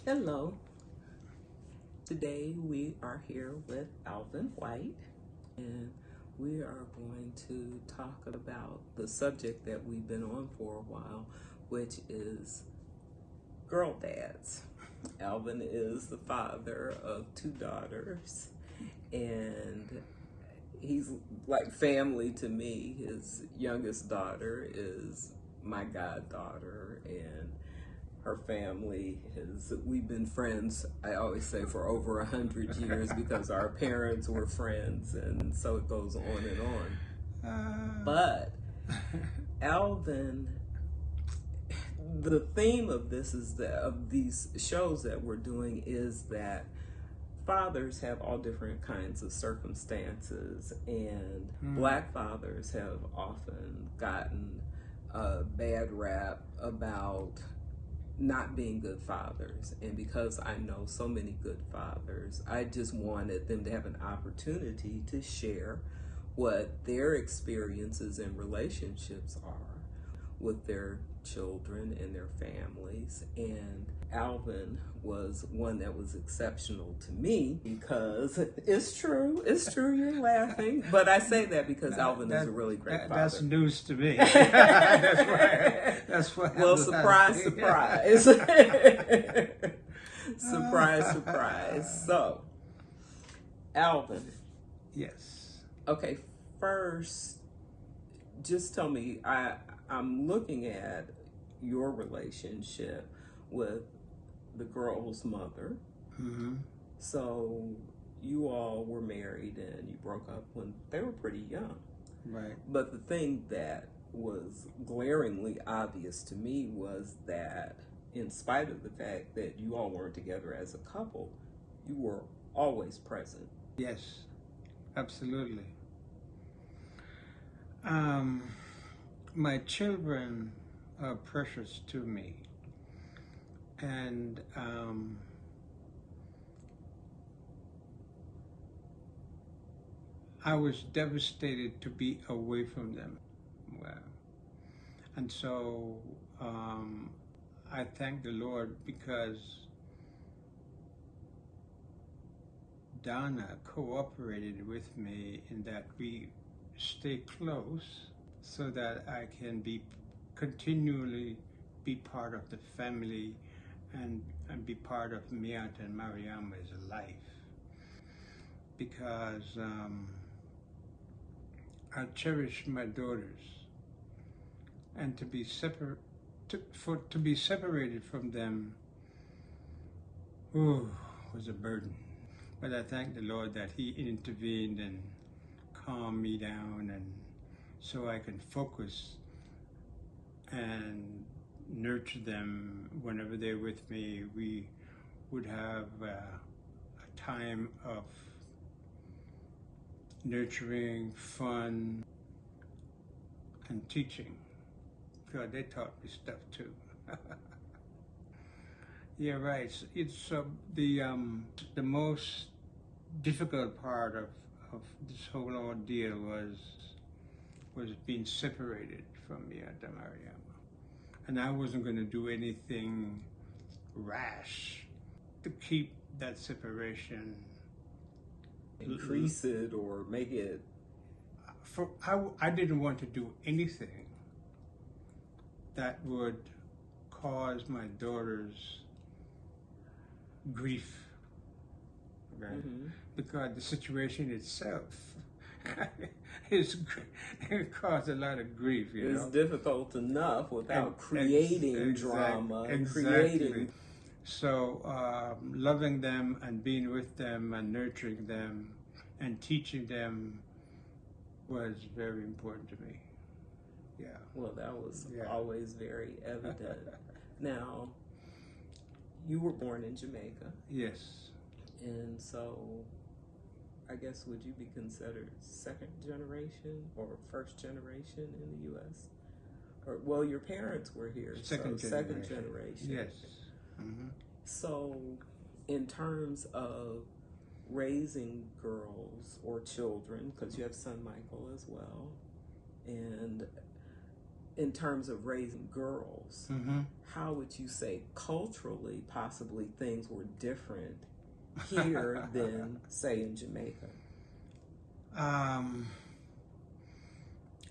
Hello. Today we are here with Alvin Whyte, and we are going to talk about the subject that we've been on for a while, which is girl dads. Alvin is the father of two daughters, and he's like family to me. His youngest daughter is my goddaughter, and her family we've been friends, I always say, for over 100 years because our parents were friends, and so it goes on and on. But Alvin, the theme of this is that of these shows that we're doing is that fathers have all different kinds of circumstances, and black fathers have often gotten a bad rap about not being good fathers. And because I know so many good fathers, I just wanted them to have an opportunity to share what their experiences and relationships are with their children and their families. And Alvin was one that was exceptional to me because it's true, you're laughing, but I say that because Alvin is a really great father. That's news to me. That's why. Well, surprise. Surprise. So, Alvin. Yes. Okay, first, just tell me, I'm looking at your relationship with the girl's mother. Mm-hmm. So you all were married and you broke up when they were pretty young. Right. But the thing that was glaringly obvious to me was that in spite of the fact that you all weren't together as a couple, you were always present. Yes, absolutely. My children are precious to me, and I was devastated to be away from them. Well, and so I thank the Lord because Donna cooperated with me in that we stay close so that I can continually be part of the family and be part of Miata and Mariama's life, because I cherish my daughters, and to be separated from them was a burden. But I thank the Lord that He intervened and calmed me down, and so I can focus and nurture them whenever they're with me. We would have a time of nurturing, fun, and teaching. God, they taught me stuff too. Yeah, right. It's the most difficult part of this whole ordeal was being separated from Miata Mariama. And I wasn't going to do anything rash to keep that separation. Increase it or make it. I didn't want to do anything that would cause my daughter's grief, right? Mm-hmm. Because the situation itself it caused a lot of grief. It's difficult enough without creating drama and creating. So loving them and being with them and nurturing them and teaching them was very important to me. Yeah. Well, that was always very evident. Now, you were born in Jamaica. Yes. And so, I guess, would you be considered second generation or first generation in the U.S.? Or, well, your parents were here. Second generation. Yes. Mm-hmm. So, in terms of raising girls or children, because you have son Michael as well, and in terms of raising girls, how would you say culturally, possibly things were different here than, say, in Jamaica?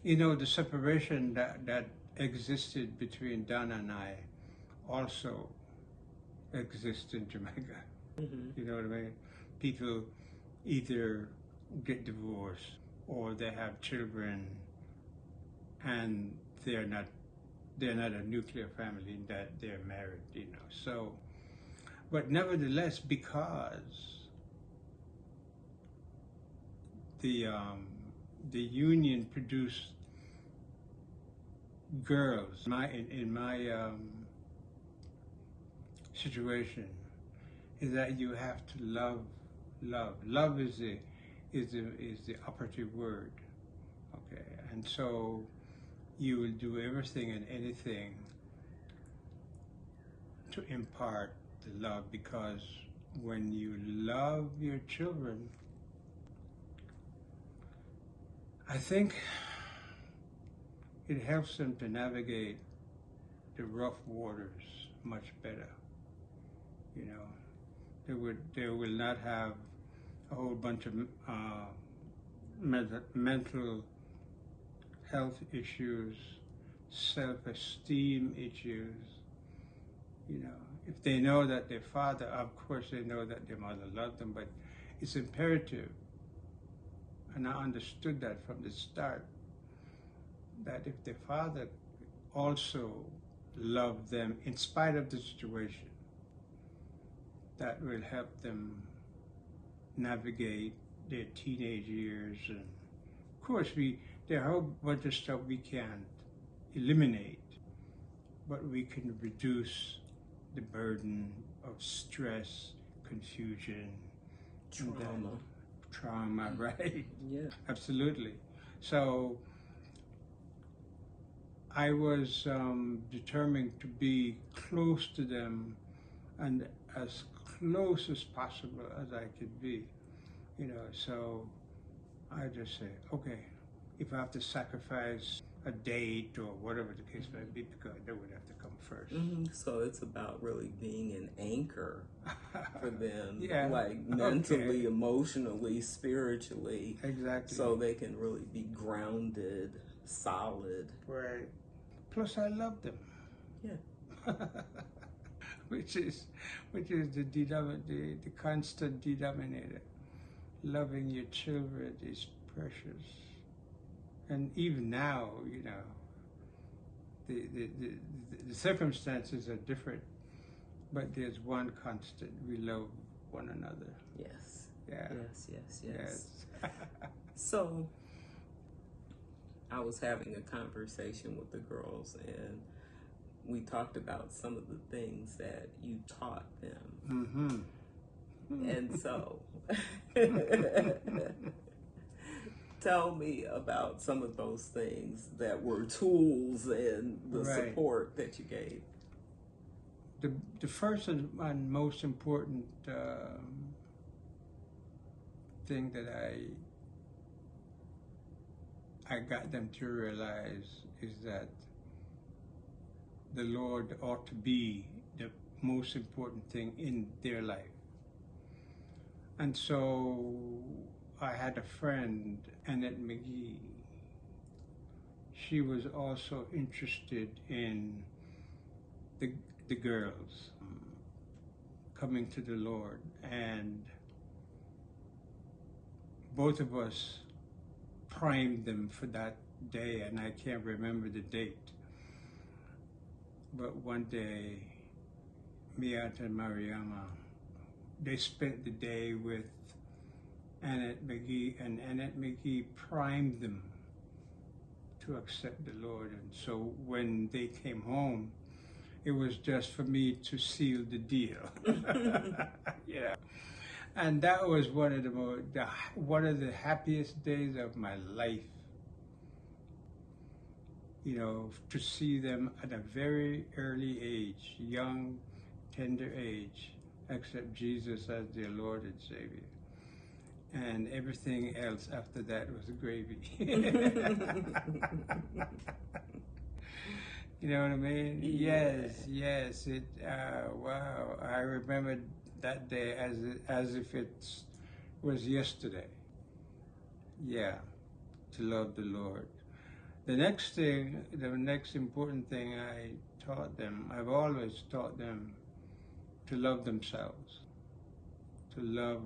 You know, the separation that existed between Donna and I also exists in Jamaica. You know what I mean? People either get divorced or they have children, and they're not a nuclear family, that they're married, you know. So, but nevertheless, because the union produced girls. In my situation, is that you have to love. Love is the operative word. Okay, and so you will do everything and anything to impart the love, because when you love your children, I think it helps them to navigate the rough waters much better. You know, they will not have a whole bunch of mental health issues, self-esteem issues. You know, if they know that their father, of course they know that their mother loved them, but it's imperative, and I understood that from the start, that if their father also loved them in spite of the situation, that will help them navigate their teenage years. And of course, there are a whole bunch of stuff we can't eliminate, but we can reduce the burden of stress, confusion, trauma, right? Yeah. Absolutely. So I was determined to be close to them, and as close as possible as I could be, you know. So I just say, okay, if I have to sacrifice a date or whatever the case may be, because they would have to come first. So it's about really being an anchor for them, Yeah. like mentally, emotionally, spiritually. Exactly. So they can really be grounded, solid. Right. Plus, I love them. Yeah. which is the constant denominator. Loving your children is precious, and even now, you know, the circumstances are different, but there's one constant: we love one another. Yes. Yeah. Yes. So I was having a conversation with the girls, and we talked about some of the things that you taught them. And so tell me about some of those things that were tools and the support that you gave. The first and most important thing that I got them to realize is that the Lord ought to be the most important thing in their life. And so I had a friend, Annette McGee. She was also interested in the girls coming to the Lord, and both of us primed them for that day, and I can't remember the date. But one day, Miata and Mariama, they spent the day with Annette McGee, and Annette McGee primed them to accept the Lord. And so when they came home, it was just for me to seal the deal. Yeah. And that was one of the happiest days of my life. You know, to see them at a very early age, young, tender age, accept Jesus as their Lord and Savior. And everything else after that was gravy. You know what I mean? Yeah. Yes. It. Wow. I remember that day as if it was yesterday. Yeah, to love the Lord. The next thing, the next important thing I taught them, I've always taught them to love themselves, to love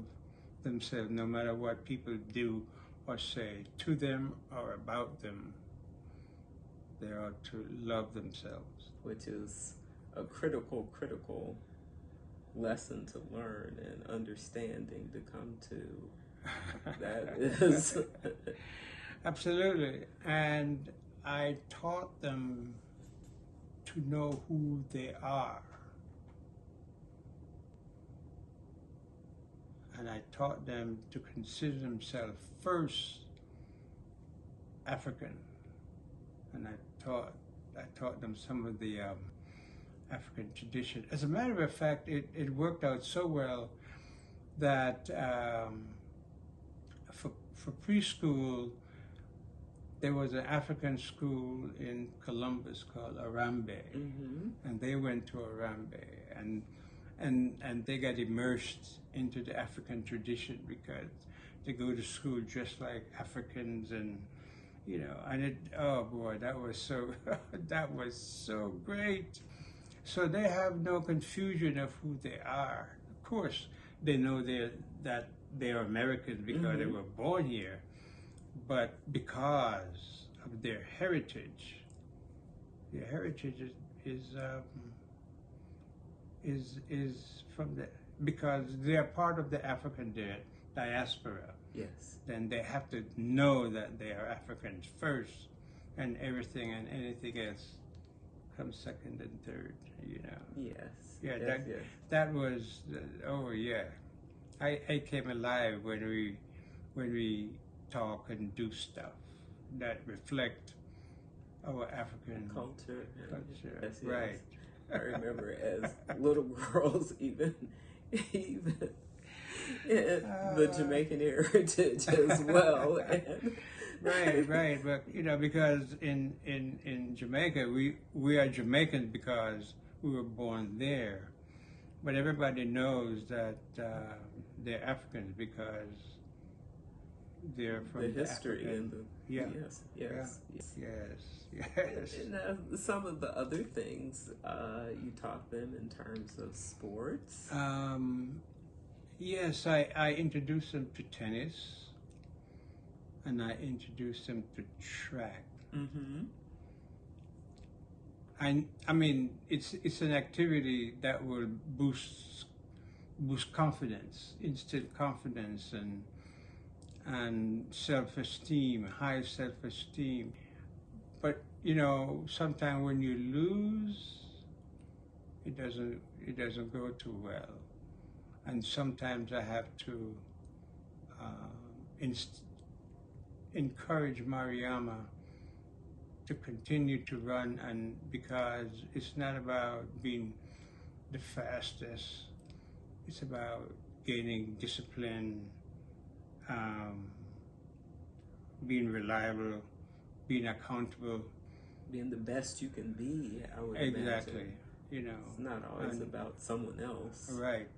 themselves, no matter what people do or say to them or about them. They ought to love themselves. Which is a critical lesson to learn and understanding to come to. That is. Absolutely. And I taught them to know who they are. And I taught them to consider themselves first African. And I taught them some of the African tradition. As a matter of fact, it worked out so well that for preschool, there was an African school in Columbus called Arambe, and they went to Arambe, and they got immersed into the African tradition because they go to school just like Africans, and oh boy, that was so that was so great. So they have no confusion of who they are. Of course, they know that they are Americans because they were born here, but because of their heritage is from the because they are part of the African diaspora. Yes. Then they have to know that they are Africans first, and everything and anything else comes second and third. Yes. Yeah. Yes. That was oh yeah. I came alive when we talk and do stuff that reflect our African culture. Yes. Right. I remember as little girls, even the Jamaican heritage as well. Right. But because in Jamaica we are Jamaicans because we were born there, but everybody knows that they're Africans because they're from the history African. and the yes. And some of the other things you taught them in terms of sports. Yes, I introduced them to tennis, and I introduced them to track. I mean, it's an activity that will boost confidence, instill confidence, and self-esteem, high self-esteem. But sometimes when you lose, it doesn't go too well, and sometimes I have to encourage Mariama to continue to run, and because it's not about being the fastest, it's about gaining discipline, being reliable, being accountable, being the best you can be. I would exactly. imagine. It's not always about someone else, right?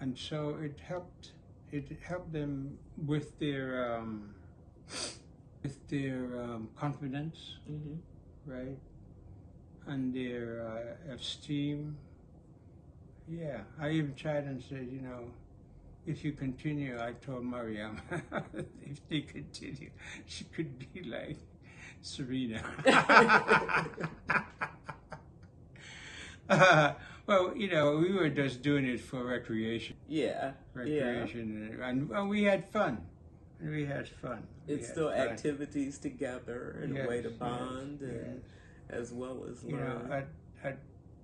And so it helped them with their confidence, right, and their esteem. Yeah, I even tried and said, if you continue, I told Mariama, if they continue, she could be like Serena. Well, we were just doing it for recreation. Recreation, and we had fun. It's still activities together and a way to bond, and as well as learn. At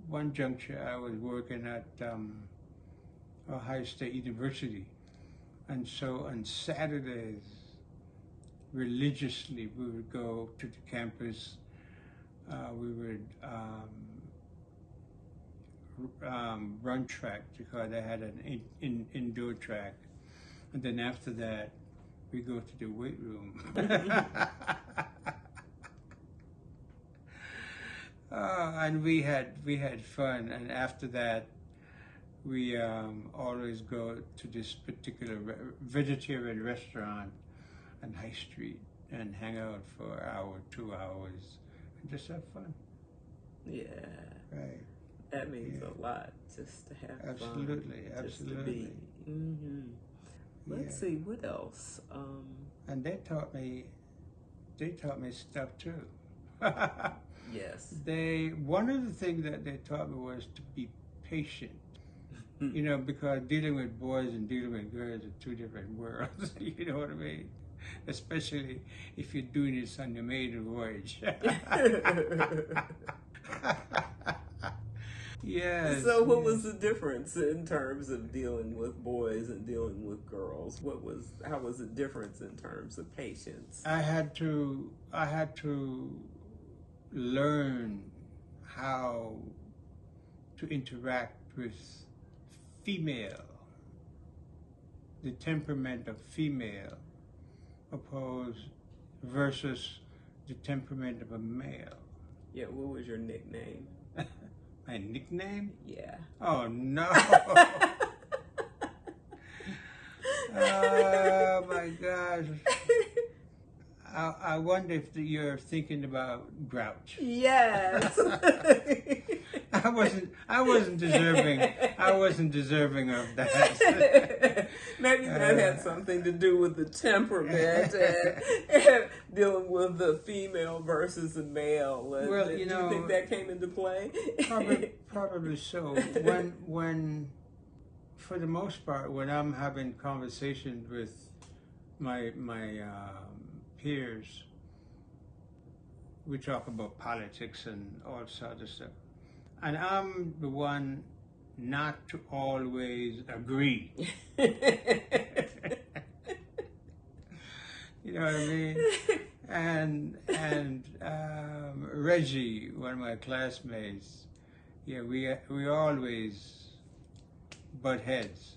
one juncture, I was working at Ohio State University, and so on Saturdays, religiously, we would go to the campus. We would run track because they had an indoor track, and then after that, we go to the weight room. And we had fun, and after that, we always go to this particular vegetarian restaurant on High Street and hang out for an hour, 2 hours, and just have fun. Yeah. Right. That means a lot, just to have Absolutely, fun. absolutely. Just to be. Let's see, what else? And they taught me stuff too. Yes. One of the things that they taught me was to be patient. You know, because dealing with boys and dealing with girls are two different worlds. You know what I mean? Especially if you're doing this on your maiden voyage. Yes. So what was the difference in terms of dealing with boys and dealing with girls? How was the difference in terms of patience? I had to learn how to interact with female, the temperament of female, versus the temperament of a male. Yeah, what was your nickname? My nickname? Yeah. Oh no! Oh my gosh! I wonder if you're thinking about Grouch. Yes. I wasn't deserving of that. Maybe that had something to do with the temperament and dealing with the female versus the male. Well, do you think that came into play? Probably so. When, for the most part, when I'm having conversations with my peers, we talk about politics and all sorts of stuff. And I'm the one not to always agree. You know what I mean? And Reggie, one of my classmates, yeah, we always butt heads.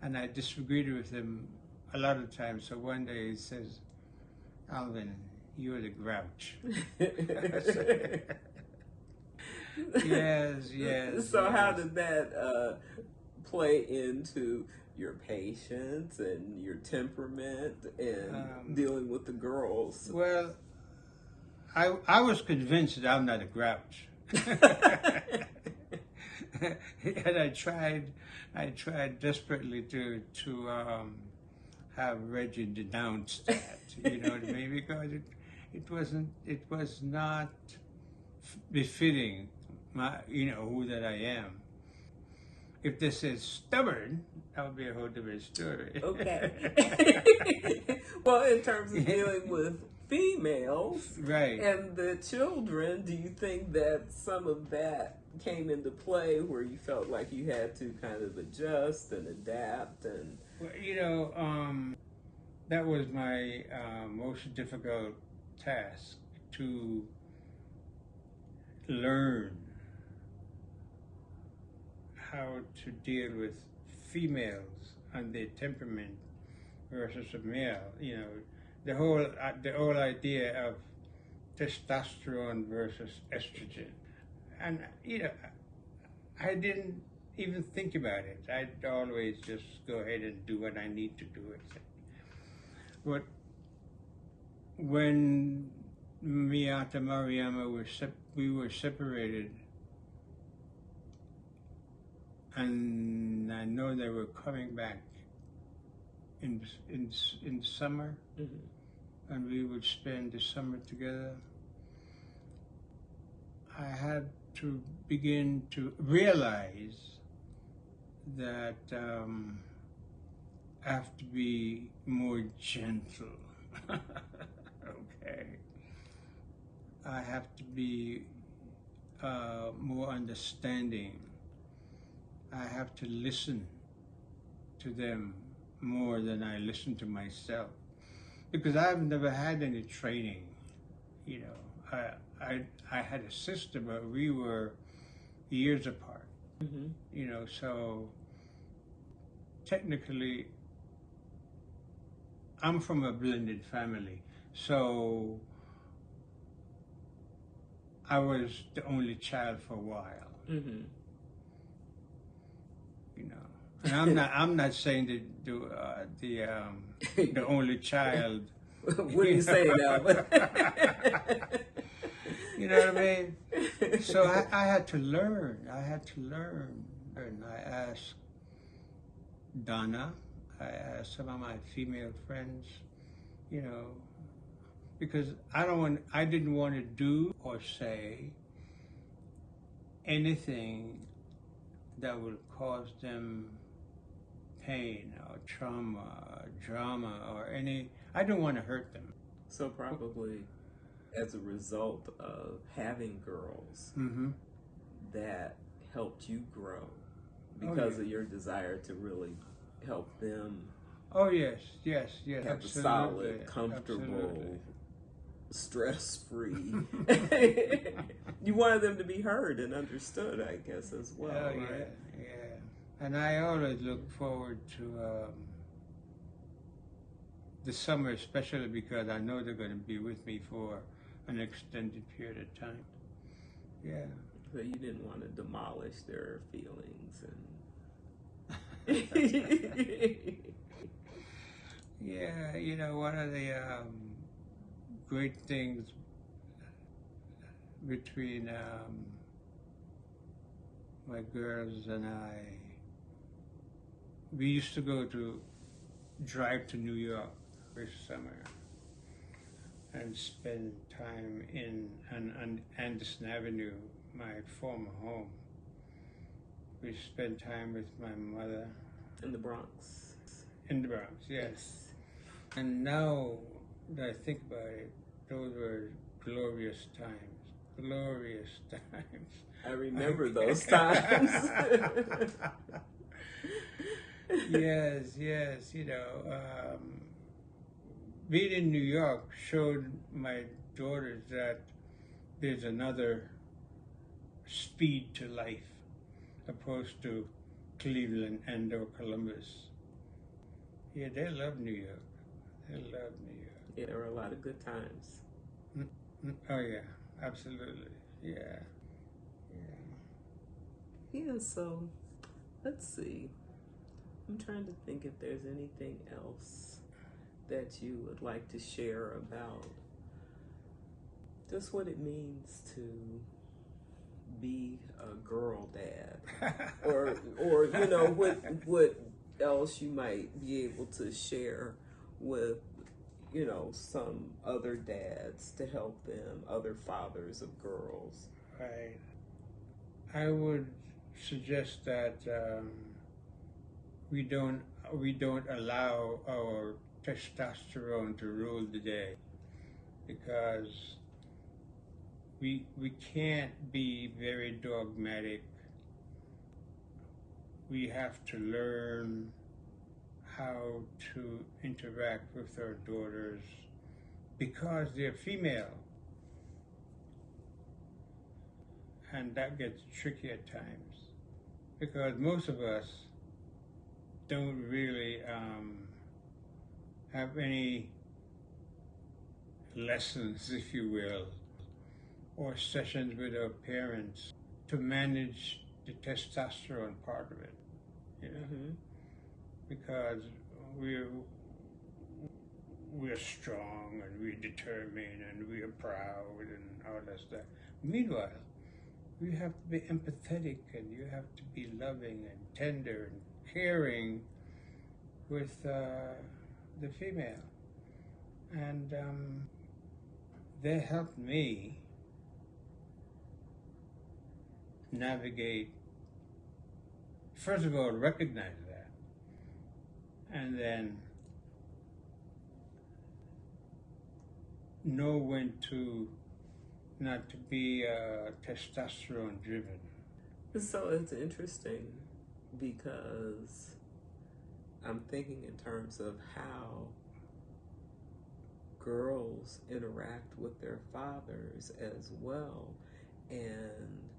And I disagreed with him a lot of times. So one day he says, "Alvin, you're the Grouch." Yes. So how did that play into your patience and your temperament and dealing with the girls? Well, I was convinced that I'm not a Grouch. And I tried desperately to have Reggie denounce that. You know what I mean? Because it was not befitting who that I am. If this is stubborn, that would be a whole different story. Okay. Well, in terms of dealing with females, right, and the children, do you think that some of that came into play where you felt like you had to kind of adjust and adapt? And well, that was my most difficult task, to learn how to deal with females and their temperament versus a male. You know, the whole idea of testosterone versus estrogen, and I didn't even think about it. I'd always just go ahead and do what I need to do. But when Miata, Mariama we were separated, and I know they were coming back in summer, and we would spend the summer together. I had to begin to realize that I have to be more gentle. Okay. I have to be more understanding. I have to listen to them more than I listen to myself, because I've never had any training. I had a sister, but we were years apart. So technically, I'm from a blended family, so I was the only child for a while. Mm-hmm. You know, and I'm not saying that the only child. What are you saying, Alvin? You know what I mean? So I had to learn. And I asked Donna, I asked some of my female friends, you know, because I didn't want to do or say anything that would cause them pain or trauma or drama or I don't want to hurt them. So probably as a result of having girls, Mm-hmm. that helped you grow because of your desire to really help them. Oh yes, have absolutely. a solid, comfortable, Absolutely. stress-free. You wanted them to be heard and understood, I guess, as well. Oh, right? yeah. And I always look forward to the summer, especially because I know they're going to be with me for an extended period of time. Yeah. So you didn't want to demolish their feelings Yeah, you know, one of the great things between my girls and we used to drive to New York this summer and spend time on Anderson Avenue, my former home. We spent time with my mother. in the Bronx. In the Bronx, yes. And now that I think about it, those were glorious times. Glorious times. I remember those times. Yes, you know, being in New York showed my daughters that there's another speed to life opposed to Cleveland and or Columbus. Yeah, they love New York. Yeah, there were a lot of good times. Oh yeah, absolutely. Yeah. Yeah, so let's see. I'm trying to think if there's anything else that you would like to share about just what it means to be a girl dad, or you know what else you might be able to share with some other dads to help them, other fathers of girls. Right. I would suggest that we don't allow our testosterone to rule the day, because we can't be very dogmatic. We have to learn how to interact with our daughters because they're female, and that gets tricky at times because most of us don't really have any lessons, if you will, or sessions with our parents to manage the testosterone part of it, you know, Mm-hmm. because we're strong and we're determined and we're proud and all that stuff. Meanwhile, you have to be empathetic and you have to be loving and tender and caring with the female. And they helped me navigate, first of all, recognize that, and then know when to not to be testosterone driven. So it's interesting because I'm thinking in terms of how girls interact with their fathers as well, and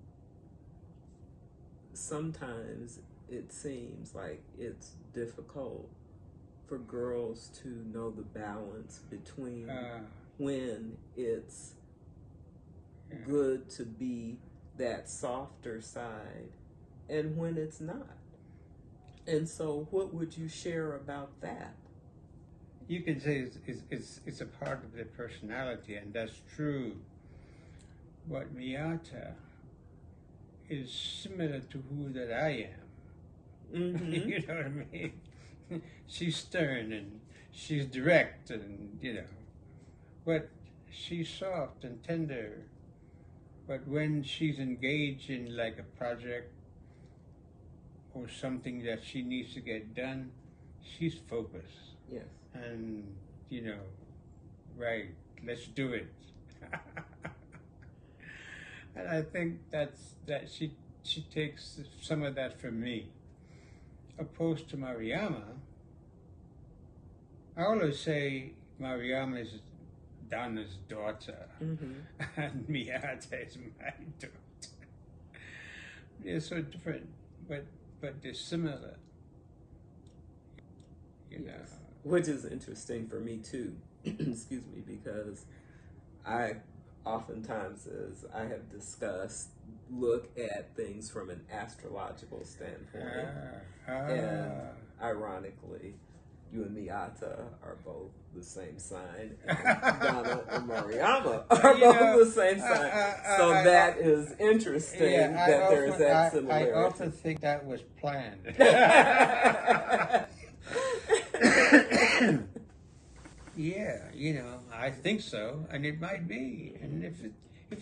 sometimes it seems like it's difficult for girls to know the balance between when it's good to be that softer side and when it's not. And so, what would you share about that? You can say it's a part of their personality, and that's true. But Miata is similar to who that I am. Mm-hmm. You know what I mean? She's stern and she's direct, and but she's soft and tender. But when she's engaged in like a project or something that she needs to get done, she's focused. Yes. And right, let's do it. And I think that she takes some of that from me. Opposed to Mariama, I always say Mariama is Donna's daughter, and Miata is my daughter. They're so different, but they're similar. You know. Which is interesting for me too. Excuse me, because I oftentimes, as I have discussed, look at things from an astrological standpoint. And ironically, you and Miata are both the same sign, and Donna and Mariama are both the same sign. So that is interesting that there's that similarity. I often think that was planned. Yeah, I think so, and it might be, and if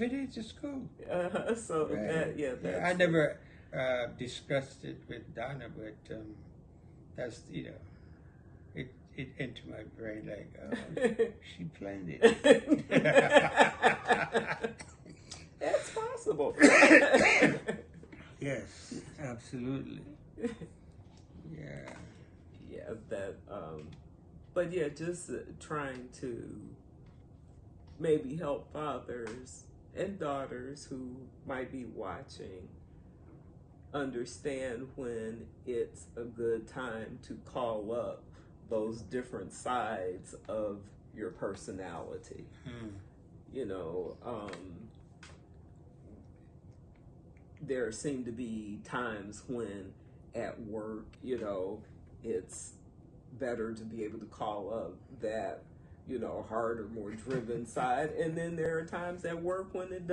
it is, it's cool. So right. That's I never discussed it with Donna, but that's it entered my brain like, oh, she planned it. That's possible. Yes, absolutely. Yeah. Yeah, that. But yeah, just trying to maybe help fathers and daughters who might be watching understand when it's a good time to call up those different sides of your personality. There seem to be times when at work, it's better to be able to call up that harder, more driven side, and then there are times at work when that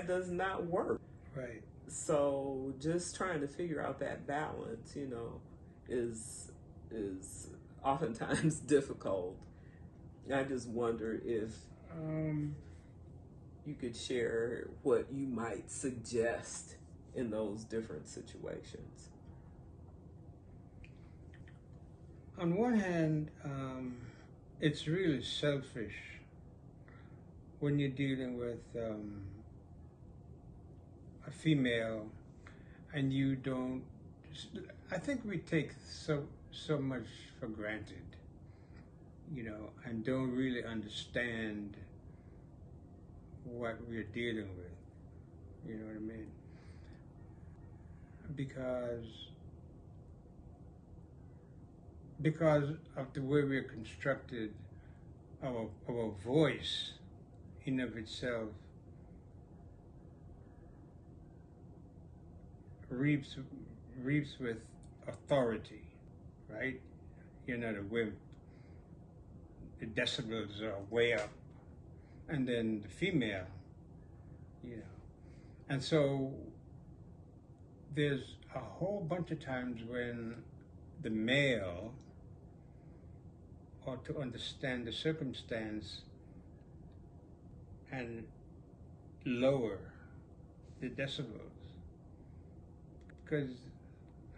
does not work. Right. So just trying to figure out that balance, is oftentimes difficult. I just wonder if you could share what you might suggest in those different situations. On one hand, it's really selfish when you're dealing with a female and you don't. I think we take so much for granted, and don't really understand what we're dealing with. You know what I mean? Because of the way we're constructed, our voice in of itself reaps with authority, right? You're not a wimp. The decibels are way up, and then the female, and so there's a whole bunch of times when the male ought to understand the circumstance and lower the decibels, because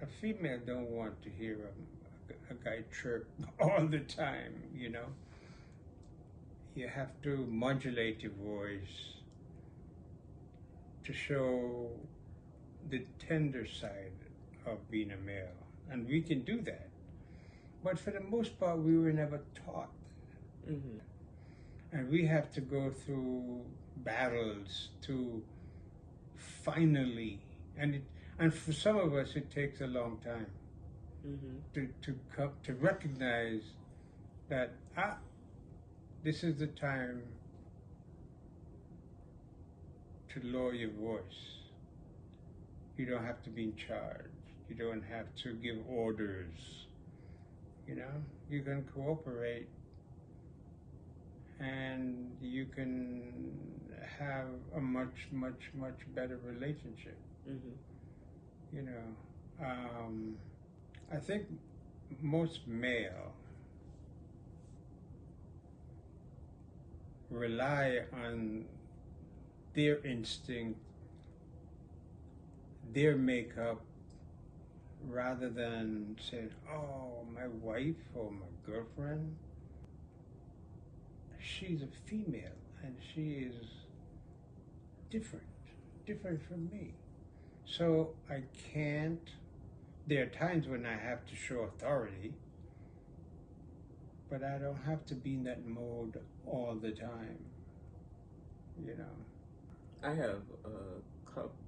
a female don't want to hear a guy chirp all the time. You have to modulate your voice to show the tender side of being a male, and we can do that. But for the most part, we were never taught. And we have to go through battles to finally, and for some of us, it takes a long time to recognize that this is the time to lower your voice. You don't have to be in charge. You don't have to give orders. You know, you can cooperate and you can have a much, much, much better relationship. Mm-hmm. You know, I think most male rely on their instinct, their makeup, rather than saying, oh, my wife or my girlfriend, she's a female and she is different from me. So I can't, there are times when I have to show authority, but I don't have to be in that mode all the time, you know. I have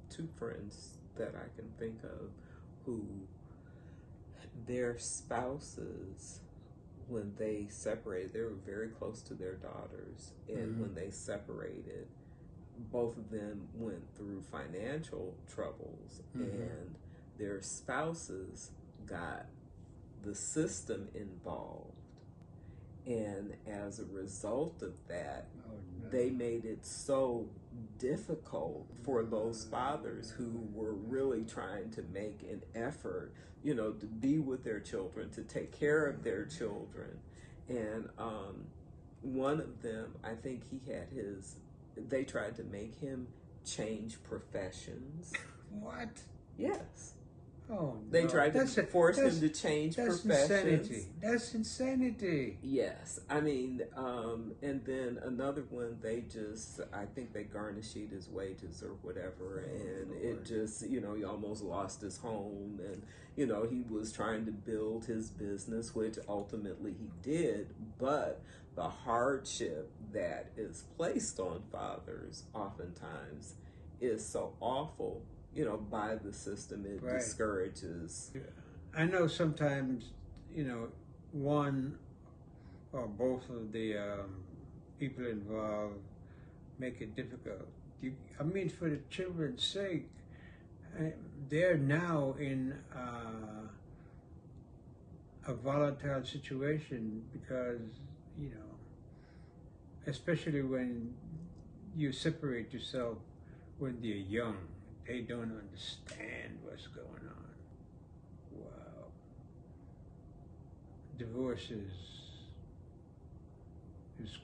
two friends that I can think of who their spouses, when they separated, they were very close to their daughters, and when they separated, both of them went through financial troubles, and their spouses got the system involved, and as a result of that, they made it so difficult for those fathers who were really trying to make an effort, you know, to be with their children, to take care of their children. And one of them, I think they tried to make him change professions. What? Yes. Oh, no. They tried to force him to change professions. Insanity. That's insanity. Yes. I mean, and then another one, I think they garnished his wages or whatever, and it just, you know, he almost lost his home, and, you know, he was trying to build his business, which ultimately he did, but the hardship that is placed on fathers oftentimes is so awful, you know, by the system. It discourages. I know sometimes, you know, one or both of the people involved make it difficult. I mean, for the children's sake, they're now in a volatile situation because, you know, especially when you separate yourself when they're young. They don't understand what's going on. Wow. Divorce is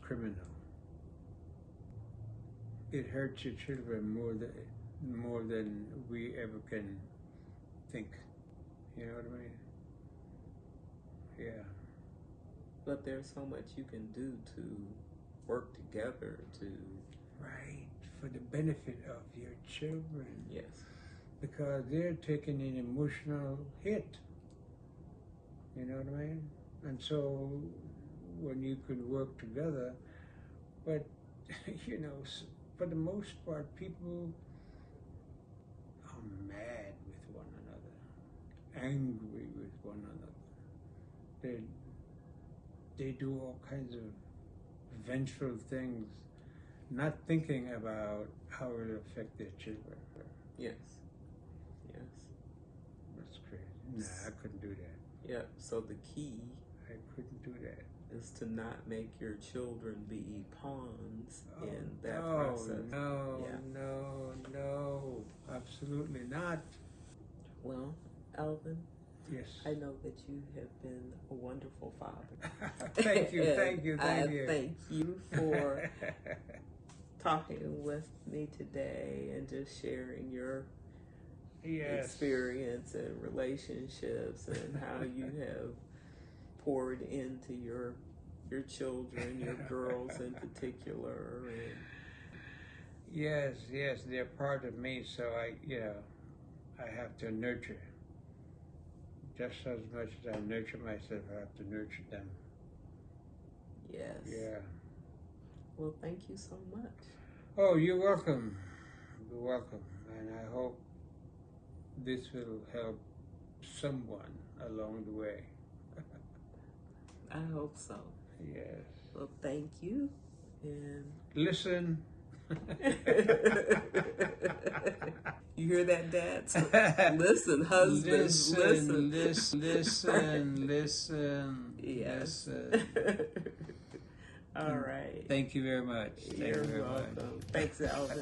criminal. It hurts your children more than we ever can think. You know what I mean? Yeah. But there's so much you can do to work together to... Right. For the benefit of your children. Yes. Because they're taking an emotional hit. You know what I mean? And so when you can work together, but, you know, for the most part, people are mad with one another, angry with one another. They do all kinds of vengeful things, not thinking about how it will affect their children. Yes. Yes. That's crazy. Nah, I couldn't do that. Yeah, so the key... I couldn't do that. ...is to not make your children be pawns in that process. No, absolutely not. Well, Alvin, yes, I know that you have been a wonderful father. Thank you. Thank you for talking with me today and just sharing your experience and relationships and how you have poured into your children, your girls in particular. And yes, they're part of me, so I have to nurture. Just as much as I nurture myself, I have to nurture them. Yes. Yeah. Well, thank you so much. Oh, you're welcome. You're welcome. And I hope this will help someone along the way. I hope so. Yes. Well, thank you. And listen. You hear that, dads? Listen, husbands, listen. Listen. Yes. All right. Thank you very much. You're welcome. Thanks, Alvin.